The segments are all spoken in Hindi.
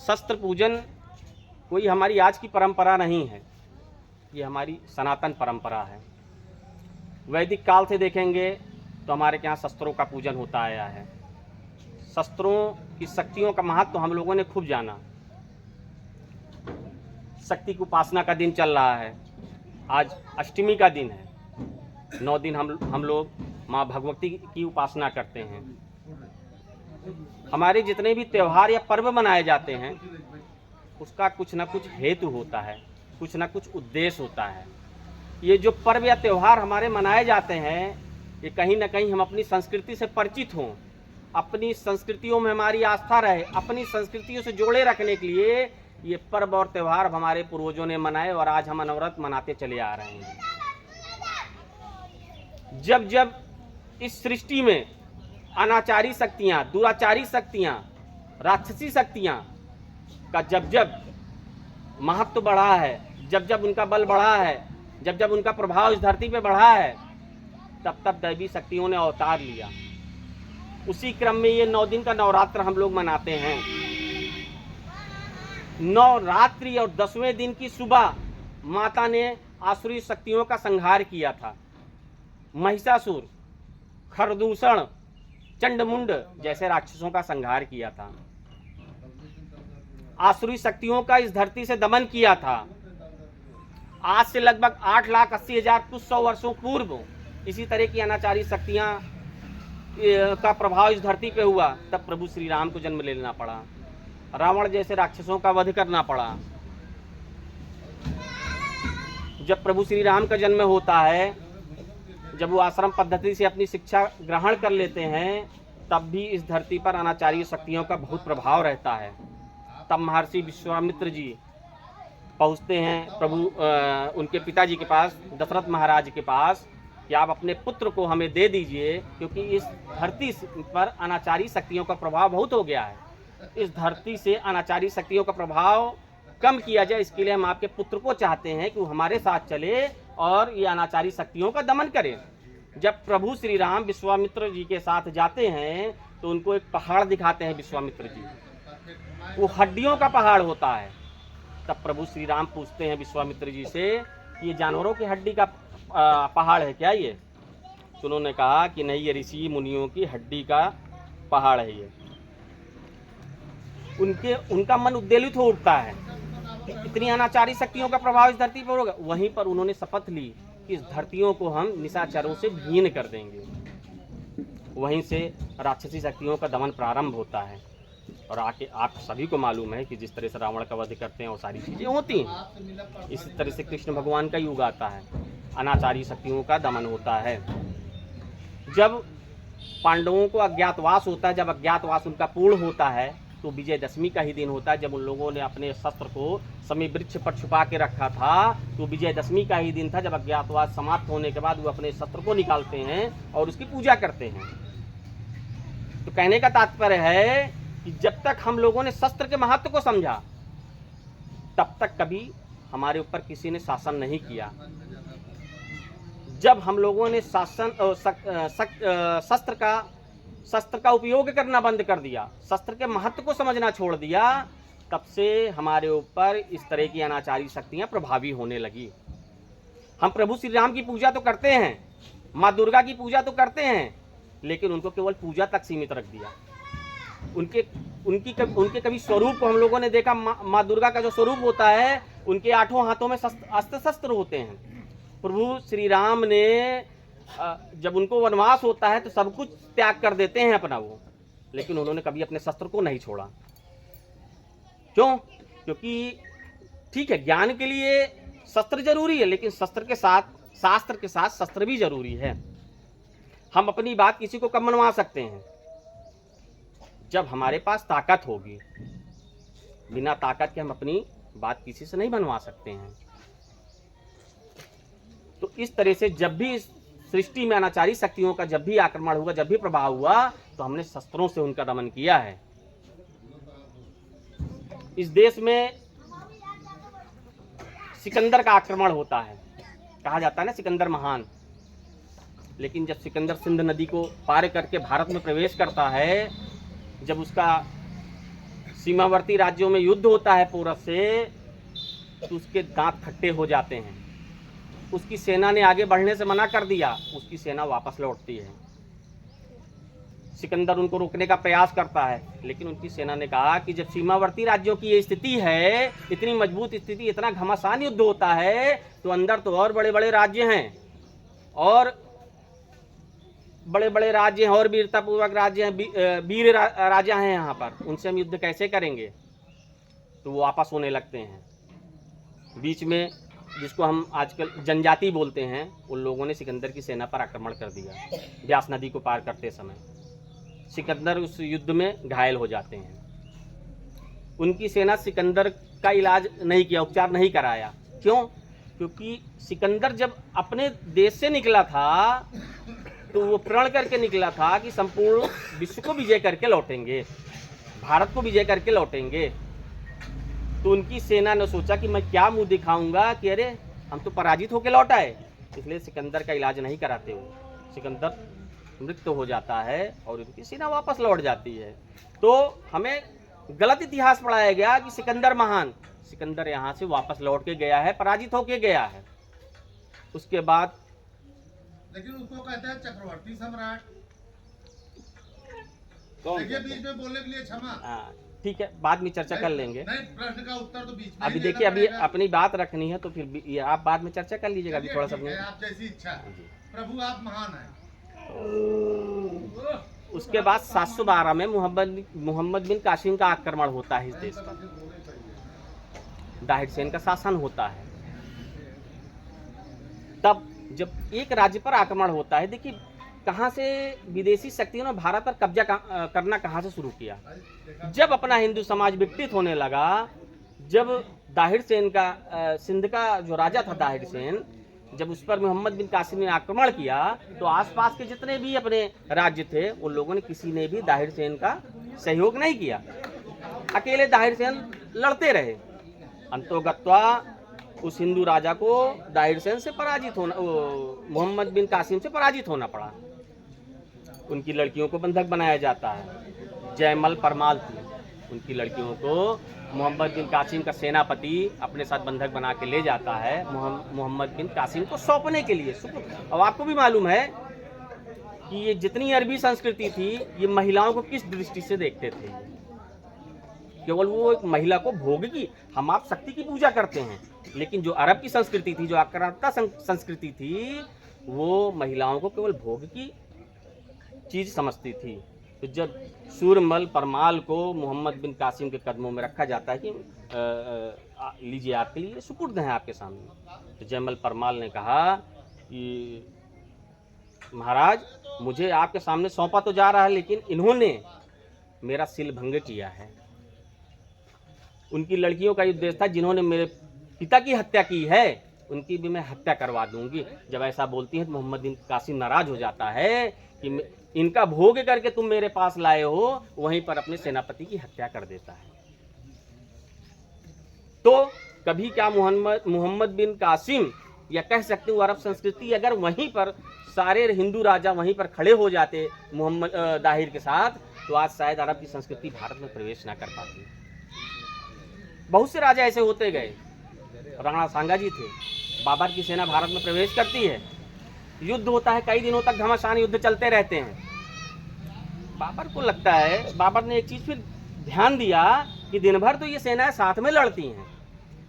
शस्त्र पूजन कोई हमारी आज की परंपरा नहीं है, ये हमारी सनातन परंपरा है। वैदिक काल से देखेंगे तो हमारे यहाँ शस्त्रों का पूजन होता आया है। शस्त्रों की शक्तियों का महत्व हम लोगों ने खूब जाना। शक्ति की उपासना का दिन चल रहा है, आज अष्टमी का दिन है। 9 दिन हम लोग माँ भगवती की उपासना करते हैं। हमारे जितने भी त्यौहार या पर्व मनाए जाते हैं उसका कुछ ना कुछ हेतु होता है, कुछ ना कुछ उद्देश्य होता है। ये जो पर्व या त्यौहार हमारे मनाए जाते हैं ये कहीं ना कहीं हम अपनी संस्कृति से परिचित हों, अपनी संस्कृतियों में हमारी आस्था रहे, अपनी संस्कृतियों से जोड़े रखने के लिए ये पर्व और त्यौहार हमारे पूर्वजों ने मनाए और आज हम अनवरत मनाते चले आ रहे हैं। जब जब इस सृष्टि में अनाचारी शक्तियां, दुराचारी शक्तियां, राक्षसी शक्तियां का जब जब महत्व बढ़ा है, जब जब उनका बल बढ़ा है, जब जब उनका प्रभाव इस धरती पे बढ़ा है, तब तब दैवी शक्तियों ने अवतार लिया। उसी क्रम में ये 9 दिन का नवरात्र हम लोग मनाते हैं। नवरात्रि और 10वें दिन की सुबह माता ने आसुरी शक्तियों का संहार किया था। महिषासुर, खरदूषण, चंडमुंड जैसे राक्षसों का संहार किया था। आसुरी शक्तियों का इस धरती से दमन किया था। आज से लगभग 8,80,000 कुछ 100 वर्षों पूर्व इसी तरह की अनाचारी शक्तियां का प्रभाव इस धरती पे हुआ, तब प्रभु श्री राम को जन्म लेना पड़ा, रावण जैसे राक्षसों का वध करना पड़ा। जब प्रभु श्री राम का जन्म होता है, जब वो आश्रम पद्धति से अपनी शिक्षा ग्रहण कर लेते हैं, तब भी इस धरती पर अनाचारी शक्तियों का बहुत प्रभाव रहता है। तब महर्षि विश्वामित्र जी पहुँचते हैं उनके पिताजी के पास, दशरथ महाराज के पास, कि आप अपने पुत्र को हमें दे दीजिए, क्योंकि इस धरती पर अनाचारी शक्तियों का प्रभाव बहुत हो गया है। इस धरती से अनाचारी शक्तियों का प्रभाव कम किया जाए, इसके लिए हम आपके पुत्र को चाहते हैं कि वो हमारे साथ चले और ये अनाचारी शक्तियों का दमन करे। जब प्रभु श्री राम विश्वामित्र जी के साथ जाते हैं तो उनको एक पहाड़ दिखाते हैं विश्वामित्र जी, वो हड्डियों का पहाड़ होता है। तब प्रभु श्री राम पूछते हैं विश्वामित्र जी से, ये जानवरों की हड्डी का पहाड़ है क्या ये? तो उन्होंने कहा कि नहीं, ये ऋषि मुनियों की हड्डी का पहाड़ है ये। उनका मन उद्वेलित हो उठता है कि इतनी अनाचारी शक्तियों का प्रभाव इस धरती पर होगा। वहीं पर उन्होंने शपथ ली कि इस धरतियों को हम निशाचरों से भीन कर देंगे। वहीं से राक्षसी शक्तियों का दमन प्रारंभ होता है। और आप सभी को मालूम है कि जिस तरह से रावण का वध करते हैं वो सारी चीजें होती हैं। इसी तरह से कृष्ण भगवान का युग आता है, अनाचारी शक्तियों का दमन होता है। जब पांडवों को अज्ञातवास होता है, जब अज्ञातवास उनका पूर्ण होता है, तो विजयदशमी का ही दिन होता है। जब उन लोगों ने अपने शस्त्र को समी वृक्ष पर छुपा के रखा था, तो विजयदशमी का ही दिन था, जब अज्ञातवास समाप्त होने के बाद वो अपने शस्त्र को निकालते हैं और उसकी पूजा करते हैं। तो कहने का तात्पर्य है कि जब तक हम लोगों ने शस्त्र के महत्व को समझा, तब तक कभी हमारे ऊपर किसी ने शासन नहीं किया। जब हम लोगों ने शस्त्र का उपयोग करना बंद कर दिया, शस्त्र के महत्व को समझना छोड़ दिया, तब से हमारे ऊपर इस तरह की अनाचारी शक्तियां प्रभावी होने लगी। हम प्रभु श्री राम की पूजा तो करते हैं, माँ दुर्गा की पूजा तो करते हैं, लेकिन उनको केवल पूजा तक सीमित रख दिया। उनके कभी स्वरूप को हम लोगों ने देखा। माँ दुर्गा का जो स्वरूप होता है, उनके 8 हाथों में अस्त्र शस्त्र होते हैं। प्रभु श्री राम ने जब उनको वनवास होता है तो सब कुछ त्याग कर देते हैं अपना वो, लेकिन उन्होंने कभी अपने शस्त्र को नहीं छोड़ा। क्यों? क्योंकि ठीक है, ज्ञान के लिए शस्त्र जरूरी है, लेकिन शस्त्र के साथ, शास्त्र के साथ शस्त्र भी जरूरी है। हम अपनी बात किसी को कब मनवा सकते हैं? जब हमारे पास ताकत होगी। बिना ताकत के हम अपनी बात किसी से नहीं मनवा सकते हैं। तो इस तरह से जब भी इस सृष्टि में अनाचारी शक्तियों का जब भी आक्रमण हुआ, जब भी प्रभाव हुआ, तो हमने शस्त्रों से उनका दमन किया है। इस देश में सिकंदर का आक्रमण होता है, कहा जाता है ना सिकंदर महान। लेकिन जब सिकंदर सिंध नदी को पार करके भारत में प्रवेश करता है, जब उसका सीमावर्ती राज्यों में युद्ध होता है पूरब से, तो उसके दांत खट्टे हो जाते हैं। उसकी सेना ने आगे बढ़ने से मना कर दिया, उसकी सेना वापस लौटती है। सिकंदर उनको रोकने का प्रयास करता है, लेकिन उनकी सेना ने कहा कि जब सीमावर्ती राज्यों की ये स्थिति है, इतनी मजबूत स्थिति, इतना घमासान युद्ध होता है, तो अंदर तो और बड़े बड़े राज्य हैं, और बड़े बड़े राज्य हैं, और वीरतापूर्वक राज्य हैं, वीर राजा हैं यहाँ पर, उनसे हम युद्ध कैसे करेंगे। तो वो वापस होने लगते हैं। बीच में जिसको हम आजकल जनजाति बोलते हैं, उन लोगों ने सिकंदर की सेना पर आक्रमण कर दिया ब्यास नदी को पार करते समय। सिकंदर उस युद्ध में घायल हो जाते हैं। उनकी सेना सिकंदर का इलाज नहीं किया, उपचार नहीं कराया। क्यों? क्योंकि सिकंदर जब अपने देश से निकला था, तो वो प्रण करके निकला था कि संपूर्ण विश्व को विजय करके लौटेंगे, भारत को विजय करके लौटेंगे। तो उनकी सेना ने सोचा कि मैं क्या मुंह दिखाऊंगा कि अरे हम तो पराजित होकर लौट आए। इसलिए सिकंदर का इलाज नहीं कराते हुए सिकंदर मृत्यु हो जाता है और उनकी सेना वापस लौट जाती है। तो हमें गलत इतिहास पढ़ाया गया कि सिकंदर महान, सिकंदर यहाँ से वापस लौट के गया है, पराजित होके गया है। उसके बाद लेकिन उसको कहते हैं चक्रवर्ती सम्राट। देखिए बीच में बोलने के लिए क्षमा। हाँ ठीक है, बाद में चर्चा कर लेंगे। नहीं, प्रश्न का उत्तर तो बीच में अभी देखिए, अभी अपनी बात रखनी है, तो फिर ये आप बाद में चर्चा कर लीजिएगा। अभी थोड़ा सा आप जैसी इच्छा। प्रभु आप महान हैं। उसके बाद 712 में मोहम्मद बिन कासिम का आक्रमण होता है इस देश पर। दाहिर सेन का शासन होता है। तब जब एक राज्य पर आक्रमण होता है, देखिए कहाँ से विदेशी शक्तियों ने भारत पर कब्जा करना कहाँ से शुरू किया। जब अपना हिंदू समाज विकसित होने लगा, जब दाहिर सेन का सिंध का जो राजा था दाहिर सेन, जब उस पर मोहम्मद बिन कासिम ने आक्रमण किया, तो आसपास के जितने भी अपने राज्य थे, उन लोगों ने किसी ने भी दाहिर सेन का सहयोग नहीं किया। अकेले दाहिर सेन लड़ते रहे। अंतोगत्वा उस हिंदू राजा को दाहिर सेन से पराजित होना, मोहम्मद बिन कासिम से पराजित होना पड़ा। उनकी लड़कियों को बंधक बनाया जाता है। जयमल परमाल थी, उनकी लड़कियों को मोहम्मद बिन कासिम का सेनापति अपने साथ बंधक बना के ले जाता है, मोहम्मद बिन कासिम को सौंपने के लिए। अब आपको भी मालूम है कि ये जितनी अरबी संस्कृति थी, ये महिलाओं को किस दृष्टि से देखते थे। केवल वो एक महिला को भोग की, हम आप शक्ति की पूजा करते हैं, लेकिन जो अरब की संस्कृति थी, जो आक्रांता संस्कृति थी, वो महिलाओं को केवल भोग की चीज समझती थी। तो जब सूरमल परमाल को मोहम्मद बिन कासिम के कदमों में रखा जाता है कि लीजिए आपके लिए सुपुर्द है आपके सामने, तो जयमल परमाल ने कहा कि महाराज, मुझे आपके सामने सौंपा तो जा रहा है, लेकिन इन्होंने मेरा सिलभंग किया है। उनकी लड़कियों का उद्देश्य था, जिन्होंने मेरे पिता की हत्या की है, उनकी भी मैं हत्या करवा दूंगी। जब ऐसा बोलती है तो मोहम्मद बिन कासिम नाराज हो जाता है कि इनका भोग करके तुम मेरे पास लाए हो, वहीं पर अपने सेनापति की हत्या कर देता है। तो कभी क्या मोहम्मद बिन कासिम, या कह सकते हो अरब संस्कृति, अगर वहीं पर सारे हिंदू राजा वहीं पर खड़े हो जाते मोहम्मद दाहिर के साथ, तो आज शायद अरब की संस्कृति भारत में प्रवेश ना कर पाती। बहुत से राजा ऐसे होते गए। राणा सांगा जी थे, बाबर की सेना भारत में प्रवेश करती है, युद्ध होता है, कई दिनों तक घमासान युद्ध चलते रहते हैं। बाबर को लगता है, बाबर ने एक चीज फिर ध्यान दिया कि दिन भर तो ये सेनाएं साथ में लड़ती हैं,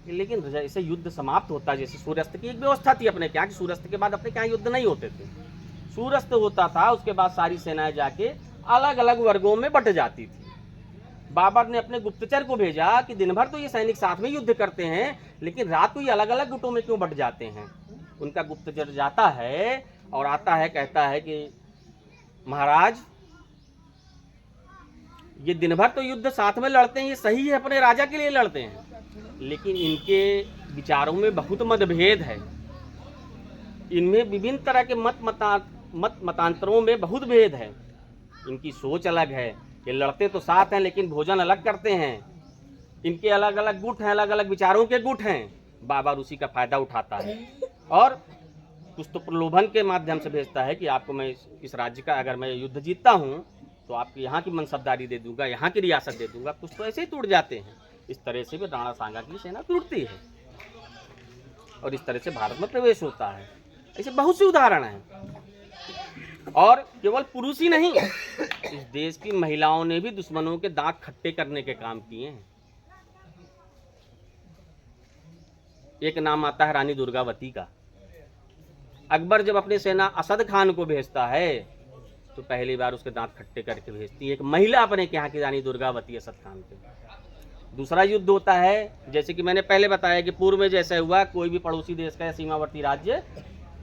लेकिन जैसे युद्ध समाप्त होता है, जैसे सूर्यास्त की एक व्यवस्था थी अपने क्या, कि सूर्यास्त के बाद अपने क्या युद्ध नहीं होते थे। सूर्यास्त होता था, उसके बाद सारी सेनाएं जाके अलग अलग वर्गों में बट जाती थी। बाबर ने अपने गुप्तचर को भेजा कि दिन भर तो ये सैनिक साथ में युद्ध करते हैं, लेकिन रात को ये अलग अलग गुटों में क्यों बट जाते हैं। उनका गुप्तचर जाता है और आता है, कहता है कि महाराज, ये दिन भर तो युद्ध साथ में लड़ते हैं, ये सही है, अपने राजा के लिए लड़ते हैं, लेकिन इनके विचारों में बहुत मतभेद है। इनमें विभिन्न तरह के मतांतरों में बहुत भेद है। इनकी सोच अलग है। ये लड़ते तो साथ हैं, लेकिन भोजन अलग करते हैं। इनके अलग अलग गुट हैं, अलग अलग विचारों के गुट हैं। बाबर उसी का फायदा उठाता है और कुछ तो प्रलोभन के माध्यम से भेजता है कि आपको मैं इस राज्य का, अगर मैं युद्ध जीतता हूँ तो आपकी यहाँ की मनसबदारी दे दूंगा, यहाँ की रियासत दे दूंगा। कुछ तो ऐसे ही टूट जाते हैं। इस तरह से भी राणा सांगा की सेना टूटती है और इस तरह से भारत में प्रवेश होता है। ऐसे बहुत से उदाहरण हैं। और केवल पुरुष ही नहीं, इस देश की महिलाओं ने भी दुश्मनों के दांत खट्टे करने के काम किए हैं। एक नाम आता है रानी दुर्गावती का। अकबर जब अपनी सेना असद खान को भेजता है तो पहली बार उसके दांत खट्टे करके भेजती है एक महिला अपने यहाँ की रानी दुर्गावती असद खान पे। दूसरा युद्ध होता है, जैसे कि मैंने पहले बताया कि पूर्व में जैसे हुआ, कोई भी पड़ोसी देश का या सीमावर्ती राज्य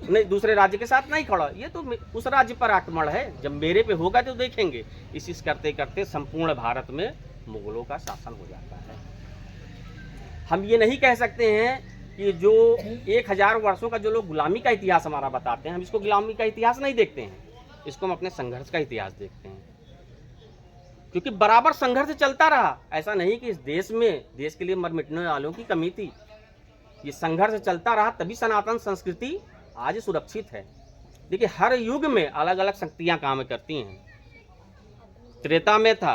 नहीं दूसरे राज्य के साथ नहीं खड़ा, ये तो उस राज्य पर आक्रमण है, जब मेरे पे होगा तो देखेंगे। इसी करते करते संपूर्ण भारत में मुगलों का शासन हो जाता है। हम ये नहीं कह सकते हैं कि जो 1000 वर्षों का जो लोग गुलामी का इतिहास हमारा बताते हैं, हम इसको गुलामी का इतिहास नहीं देखते हैं, इसको हम अपने संघर्ष का इतिहास देखते हैं। क्योंकि बराबर संघर्ष चलता रहा। ऐसा नहीं कि इस देश में देश के लिए मर मिटने वालों की कमी थी, ये संघर्ष चलता रहा, तभी सनातन संस्कृति आज सुरक्षित है। देखिए, हर युग में अलग अलग शक्तियां काम करती हैं। त्रेता में था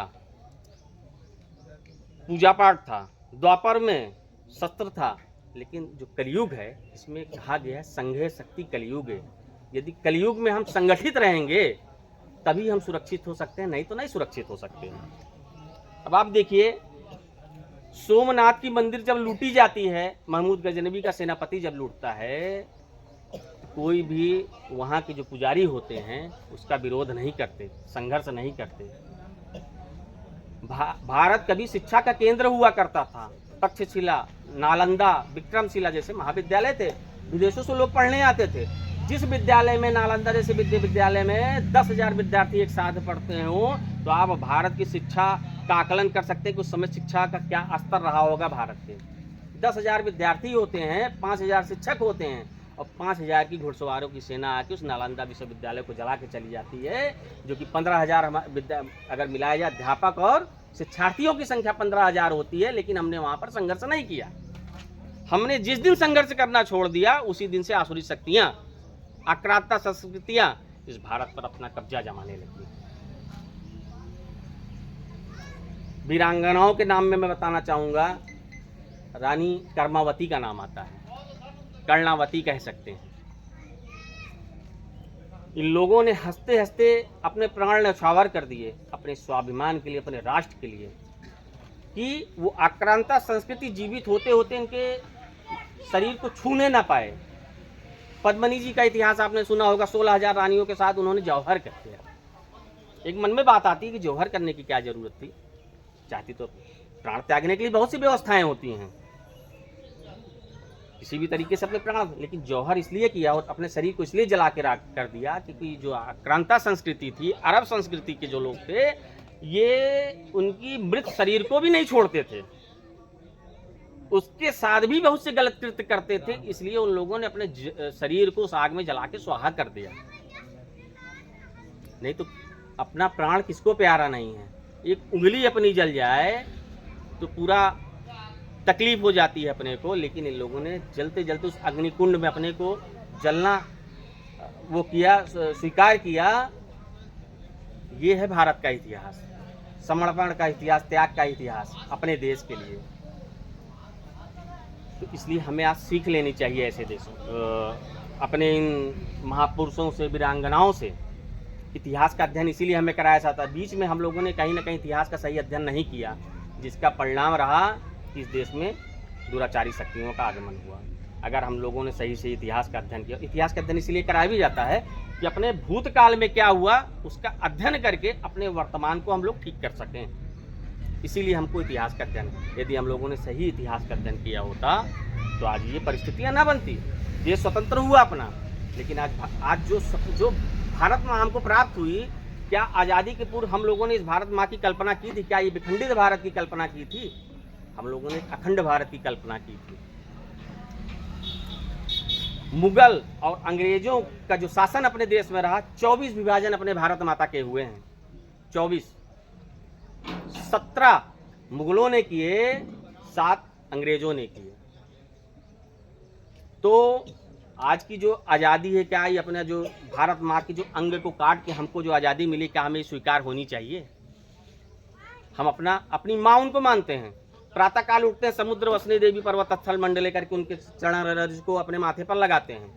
पूजा पाठ था, द्वापर में शस्त्र था, लेकिन जो कलयुग है इसमें कहा गया है संघे शक्ति कलयुग है। यदि कलयुग में हम संगठित रहेंगे तभी हम सुरक्षित हो सकते हैं, नहीं तो नहीं सुरक्षित हो सकते हैं। अब आप देखिए, सोमनाथ की मंदिर जब लूटी जाती है, महमूद गजनवी का सेनापति जब लूटता है, कोई भी वहाँ के जो पुजारी होते हैं उसका विरोध नहीं करते, संघर्ष नहीं करते। भारत कभी शिक्षा का केंद्र हुआ करता था। तक्षशिला, नालंदा, विक्रमशिला जैसे महाविद्यालय थे, विदेशों से लोग पढ़ने आते थे। जिस विद्यालय में, नालंदा जैसे विद्यालय में 10,000 विद्यार्थी एक साथ पढ़ते हो, तो आप भारत की शिक्षा का आकलन कर सकते हैं कि उस समय शिक्षा का क्या स्तर रहा होगा भारत के। 10,000 विद्यार्थी होते हैं, 5,000 शिक्षक होते हैं, और 5,000 की घुड़सवारों की सेना आके उस नालंदा विश्वविद्यालय को जला के चली जाती है, जो कि 15,000 अगर मिलाया जाए अध्यापक और शिक्षार्थियों की संख्या 15,000 होती है। लेकिन हमने वहाँ पर संघर्ष नहीं किया। हमने जिस दिन संघर्ष करना छोड़ दिया उसी दिन से आसुरी शक्तियाँ, आक्रांता संस्कृतियाँ इस भारत पर अपना कब्जा जमाने लगी। वीरांगनाओं के नाम में मैं बताना चाहूँगा, रानी कर्मावती का नाम आता है, कर्णावती कह सकते हैं। इन लोगों ने हंसते हंसते अपने प्राण न्यौछावर कर दिए अपने स्वाभिमान के लिए, अपने राष्ट्र के लिए, कि वो आक्रांता संस्कृति जीवित होते होते इनके शरीर को छूने ना पाए। पद्मिनी जी का इतिहास आपने सुना होगा, 16,000 रानियों के साथ उन्होंने जौहर कर दिया। एक मन में बात आती है कि जौहर करने की क्या जरूरत थी, चाहती तो प्राण त्यागने के लिए बहुत सी व्यवस्थाएं होती हैं, किसी भी तरीके से अपने प्राण, लेकिन जौहर इसलिए किया और अपने शरीर को इसलिए जला के राख कर दिया क्योंकि जो आक्रांता संस्कृति थी, अरब संस्कृति के जो लोग थे, ये उनकी मृत शरीर को भी नहीं छोड़ते थे, उसके साथ भी बहुत से गलत कृत्य करते थे। इसलिए उन लोगों ने अपने शरीर को उस आग में जला के स्वाहा कर दिया। नहीं तो अपना प्राण किसको प्यारा नहीं है। एक उंगली अपनी जल जाए तो पूरा तकलीफ हो जाती है अपने को, लेकिन इन लोगों ने जलते जलते उस अग्निकुंड में अपने को जलना वो किया, स्वीकार किया। ये है भारत का इतिहास, समर्पण का इतिहास, त्याग का इतिहास अपने देश के लिए। तो इसलिए हमें आज सीख लेनी चाहिए ऐसे देशों, अपने इन महापुरुषों से, वीरांगनाओं से। इतिहास का अध्ययन इसीलिए हमें कराया जाता है। बीच में हम लोगों ने कहीं ना कहीं इतिहास का सही अध्ययन नहीं किया, जिसका परिणाम रहा कि इस देश में दुराचारी शक्तियों का आगमन हुआ। अगर हम लोगों ने सही से इतिहास का अध्ययन किया, इतिहास का अध्ययन इसलिए कराया भी जाता है कि अपने भूतकाल में क्या हुआ उसका अध्ययन करके अपने वर्तमान को हम लोग ठीक कर सकें। इसीलिए हमको इतिहास का अध्ययन, यदि हम लोगों ने सही इतिहास का अध्ययन किया होता तो आज ये परिस्थितियाँ ना बनती। देश स्वतंत्र हुआ अपना, लेकिन आज जो भारत माँ हमको प्राप्त हुई, क्या आज़ादी के पूर्व हम लोगों ने इस भारत माँ की कल्पना की थी? क्या ये विखंडित भारत की कल्पना की थी? हम लोगों ने अखंड भारत की कल्पना की थी। मुगल और अंग्रेजों का जो शासन अपने देश में रहा, 24 विभाजन अपने भारत माता के हुए हैं। 24, 17 मुगलों ने किए, 7 अंग्रेजों ने किए। तो आज की जो आज़ादी है, क्या ये अपना जो भारत माँ की जो अंग को काट के हमको जो आज़ादी मिली, क्या हमें स्वीकार होनी चाहिए? हम अपनी माँ उनको मानते हैं। प्रातःकाल उठते हैं, समुद्र वसने देवी पर्वत स्थल मंडले करके उनके चरण रज को अपने माथे पर लगाते हैं।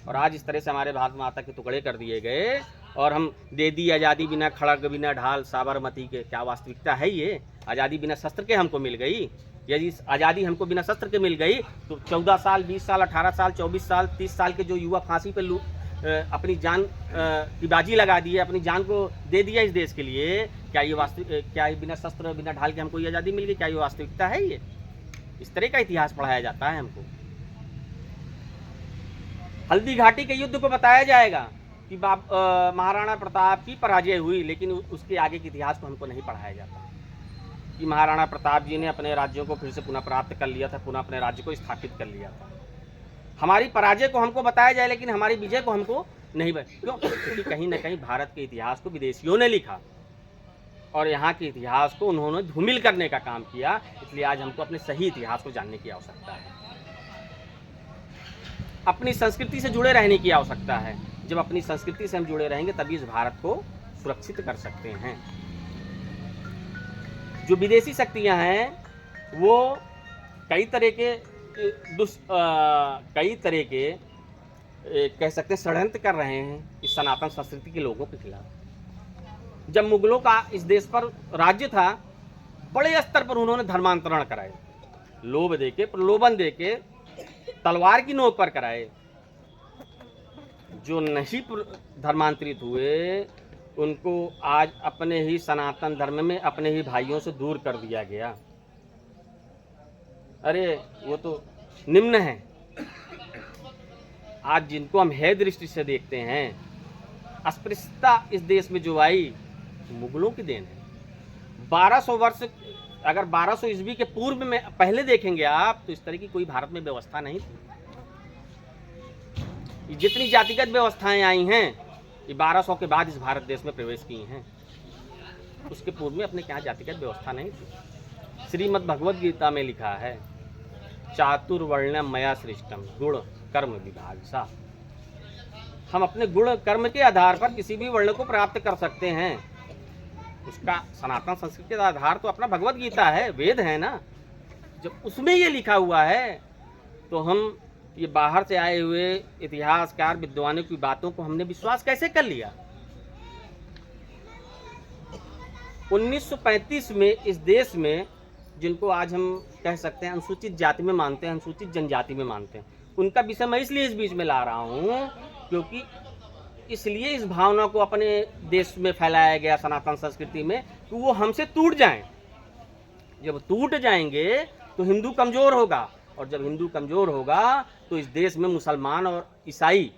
और आज इस तरह से हमारे भारत माता के टुकड़े कर दिए गए और हम दे दी आज़ादी बिना खड़ग बिना ढाल साबरमती के। क्या वास्तविकता है ये? आज़ादी बिना शस्त्र के हमको मिल गई। यदि आज़ादी हमको बिना शस्त्र के मिल गई तो 14 साल 20 साल 18 साल 24 साल 30 साल के जो युवा फांसी पे अपनी जान की बाजी लगा दी है, अपनी जान को दे दिया इस देश के लिए, क्या ये बिना शस्त्र बिना ढाल के हमको ये आज़ादी मिल गई? क्या ये वास्तविकता है? ये इस तरह का इतिहास पढ़ाया जाता है हमको। हल्दी घाटी के युद्ध को बताया जाएगा कि महाराणा प्रताप की पराजय हुई, लेकिन उसके आगे के इतिहास को हमको नहीं पढ़ाया जाता कि महाराणा प्रताप जी ने अपने राज्यों को फिर से पुनः प्राप्त कर लिया था, पुनः अपने राज्य को स्थापित कर लिया था। हमारी पराजय को हमको बताया जाए, लेकिन हमारी विजय को हमको नहीं क्यों? क्योंकि कहीं ना कहीं भारत के इतिहास को विदेशियों ने लिखा और यहाँ के इतिहास को उन्होंने धूमिल करने का काम किया। इसलिए आज हमको अपने सही इतिहास को जानने की आवश्यकता है, अपनी संस्कृति से जुड़े रहने की आवश्यकता है। जब अपनी संस्कृति से हम जुड़े रहेंगे तभी इस भारत को सुरक्षित कर सकते हैं। जो विदेशी शक्तियां हैं वो कई तरह के कह सकते हैं षड्यंत्र कर रहे हैं इस सनातन संस्कृति के लोगों के खिलाफ। जब मुगलों का इस देश पर राज्य था, बड़े स्तर पर उन्होंने धर्मांतरण कराए, लोभ देके, प्रलोभन देके, तलवार की नोक पर कराए। जो नहीं धर्मांतरित हुए उनको आज अपने ही सनातन धर्म में अपने ही भाइयों से दूर कर दिया गया। अरे वो तो निम्न है। आज जिनको हम है दृष्टि से देखते हैं, अस्पृश्यता इस देश में जो आई मुगलों की देन है। 1200 वर्ष, अगर 1200 ईस्वी के पूर्व में पहले देखेंगे आप तो इस तरह की कोई भारत में व्यवस्था नहीं थी। जितनी जातिगत व्यवस्थाएं आई हैं ये 1200 के बाद इस भारत देश में प्रवेश की हैं। उसके पूर्व में अपने क्या जातिगत व्यवस्था नहीं थी। श्रीमद् भगवद गीता में लिखा है, चातुर्वर्ण्यम मया सृष्टम गुण कर्म विभाग सा। हम अपने गुण कर्म के आधार पर किसी भी वर्ण को प्राप्त कर सकते हैं। उसका सनातन संस्कृति का आधार तो अपना भगवद गीता है, वेद है ना। जब उसमें ये लिखा हुआ है तो हम ये बाहर से आए हुए इतिहासकार विद्वानों की बातों को हमने विश्वास कैसे कर लिया? 1935 में इस देश में, जिनको आज हम कह सकते हैं अनुसूचित जाति में मानते हैं, अनुसूचित जनजाति में मानते हैं, उनका विषय मैं इसलिए इस बीच में ला रहा हूँ क्योंकि इसलिए इस भावना को अपने देश में फैलाया गया सनातन संस्कृति में कि वो हमसे टूट जाएं। जब टूट जाएंगे तो हिंदू कमजोर होगा, और जब हिंदू कमजोर होगा तो इस देश में मुसलमान और ईसाई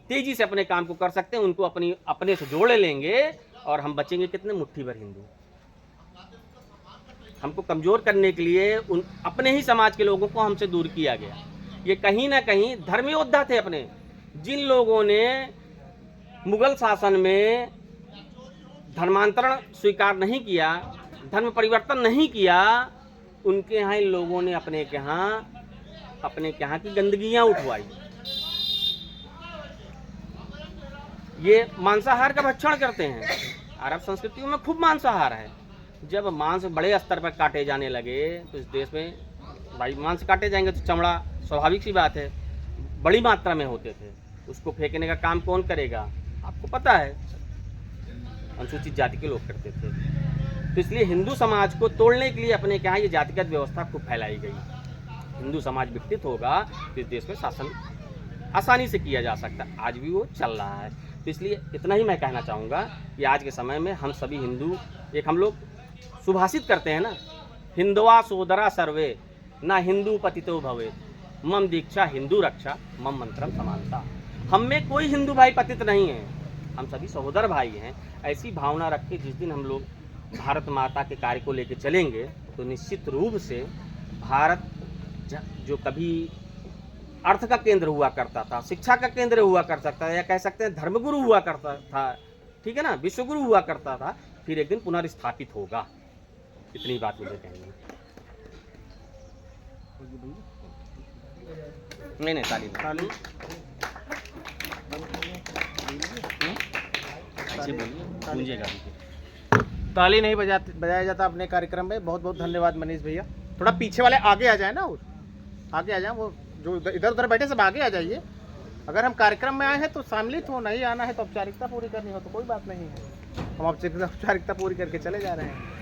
तेजी से अपने काम को कर सकते हैं, उनको अपने से जोड़ लेंगे और हम बचेंगे कितने? मुट्ठी भर हिंदू। हमको कमजोर करने के लिए अपने ही समाज के लोगों को हमसे दूर किया गया। ये कहीं ना कहीं धर्म योद्धा थे अपने, जिन लोगों ने मुगल शासन में धर्मांतरण स्वीकार नहीं किया, धर्म परिवर्तन नहीं किया, उनके यहाँ इन लोगों ने अपने के यहाँ की गंदगियां उठवाई। ये मांसाहार का भक्षण करते हैं। अरब संस्कृतियों में खूब मांसाहार है। जब मांस बड़े स्तर पर काटे जाने लगे तो इस देश में भाई मांस काटे जाएंगे तो चमड़ा स्वाभाविक सी बात है, बड़ी मात्रा में होते थे। उसको फेंकने का काम कौन करेगा? आपको पता है, अनुसूचित जाति के लोग करते थे। तो इसलिए हिंदू समाज को तोड़ने के लिए अपने क्या ये जातिगत व्यवस्था खूब फैलाई गई। हिंदू समाज विकसित होगा तो इस देश में शासन आसानी से किया जा सकता है। आज भी वो चल रहा है। तो इसलिए इतना ही मैं कहना चाहूँगा कि आज के समय में हम सभी हिंदू, एक हम लोग सुभाषित करते हैं ना, हिंदवा सोदरा सर्वे ना हिंदू पतितो भवे, मम दीक्षा हिंदू रक्षा मम मंत्रम समानता। हम में कोई हिंदू भाई पतित नहीं है, हम सभी सहोदर भाई हैं। ऐसी भावना रख के जिस दिन हम लोग भारत माता के कार्य को लेकर चलेंगे तो निश्चित रूप से भारत जो कभी अर्थ का केंद्र हुआ करता था, शिक्षा का केंद्र हुआ कर सकता था, या कह सकते हैं धर्मगुरु हुआ करता था, ठीक है ना, विश्वगुरु हुआ करता था, फिर एक दिन पुनर्स्थापित होगा। इतनी बात मुझे कहनी है। नहीं नहीं, ताली नहीं। ताली ऐसे बोलिए, गूंजेगा भी। ताली नहीं बजाया जाता अपने कार्यक्रम में। बहुत बहुत धन्यवाद मनीष भैया। थोड़ा पीछे वाले आगे आ जाए ना, और आगे आ जाए, वो जो इधर उधर बैठे सब आगे आ जाइए। अगर हम कार्यक्रम में आए हैं तो सम्मिलित हो, नहीं आना है तो औपचारिकता पूरी करनी हो तो कोई बात नहीं है, हम औपचारिकता पूरी करके चले जा रहे हैं।